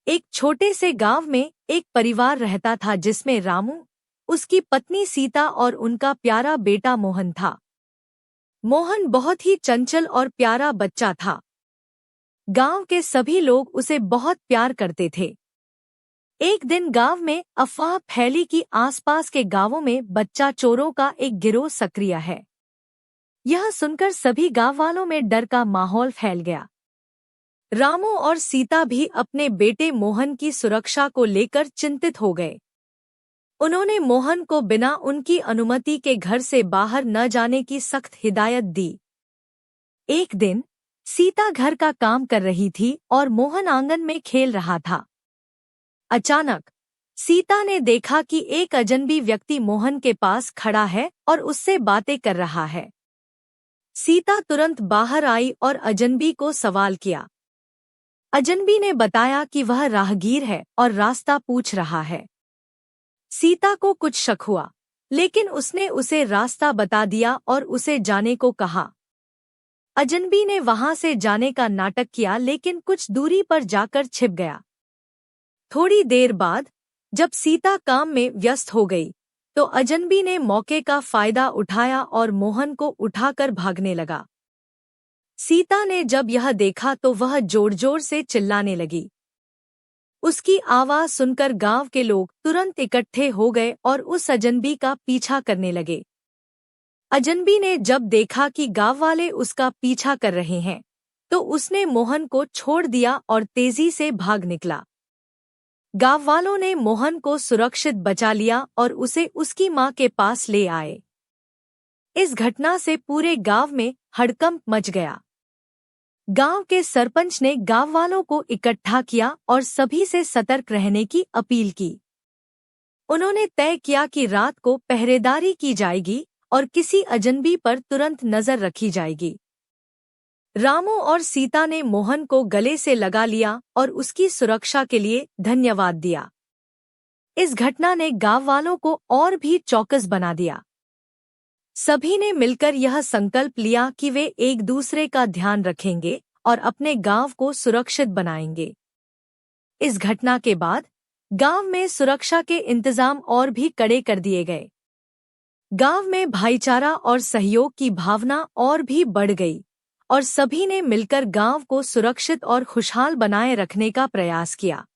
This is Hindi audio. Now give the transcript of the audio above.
एक छोटे से गांव में एक परिवार रहता था जिसमें रामू, उसकी पत्नी सीता और उनका प्यारा बेटा मोहन था। मोहन बहुत ही चंचल और प्यारा बच्चा था। गांव के सभी लोग उसे बहुत प्यार करते थे। एक दिन गांव में अफवाह फैली कि आसपास के गांवों में बच्चा चोरों का एक गिरोह सक्रिय है। यह सुनकर सभी गांव वालों में डर का माहौल फैल गया। रामू और सीता भी अपने बेटे मोहन की सुरक्षा को लेकर चिंतित हो गए। उन्होंने मोहन को बिना उनकी अनुमति के घर से बाहर न जाने की सख्त हिदायत दी। एक दिन सीता घर का काम कर रही थी और मोहन आंगन में खेल रहा था। अचानक सीता ने देखा कि एक अजनबी व्यक्ति मोहन के पास खड़ा है और उससे बातें कर रहा है। सीता तुरंत बाहर आई और अजनबी को सवाल किया। अजनबी ने बताया कि वह राहगीर है और रास्ता पूछ रहा है। सीता को कुछ शक हुआ, लेकिन उसने उसे रास्ता बता दिया और उसे जाने को कहा। अजनबी ने वहां से जाने का नाटक किया, लेकिन कुछ दूरी पर जाकर छिप गया। थोड़ी देर बाद जब सीता काम में व्यस्त हो गई, तो अजनबी ने मौके का फायदा उठाया और मोहन को उठाकर भागने लगा। सीता ने जब यह देखा तो वह जोर-जोर से चिल्लाने लगी। उसकी आवाज सुनकर गांव के लोग तुरंत इकट्ठे हो गए और उस अजनबी का पीछा करने लगे। अजनबी ने जब देखा कि गांव वाले उसका पीछा कर रहे हैं, तो उसने मोहन को छोड़ दिया और तेजी से भाग निकला। गांव वालों ने मोहन को सुरक्षित बचा लिया और उसे उसकी मां के पास ले आए। इस घटना से पूरे गांव में हड़कंप मच गया। गांव के सरपंच ने गांव वालों को इकट्ठा किया और सभी से सतर्क रहने की अपील की। उन्होंने तय किया कि रात को पहरेदारी की जाएगी और किसी अजनबी पर तुरंत नजर रखी जाएगी। रामू और सीता ने मोहन को गले से लगा लिया और उसकी सुरक्षा के लिए धन्यवाद दिया। इस घटना ने गांव वालों को और भी चौकस बना दिया। सभी ने मिलकर यह संकल्प लिया कि वे एक दूसरे का ध्यान रखेंगे और अपने गांव को सुरक्षित बनाएंगे। इस घटना के बाद गांव में सुरक्षा के इंतजाम और भी कड़े कर दिए गए। गांव में भाईचारा और सहयोग की भावना और भी बढ़ गई और सभी ने मिलकर गांव को सुरक्षित और खुशहाल बनाए रखने का प्रयास किया।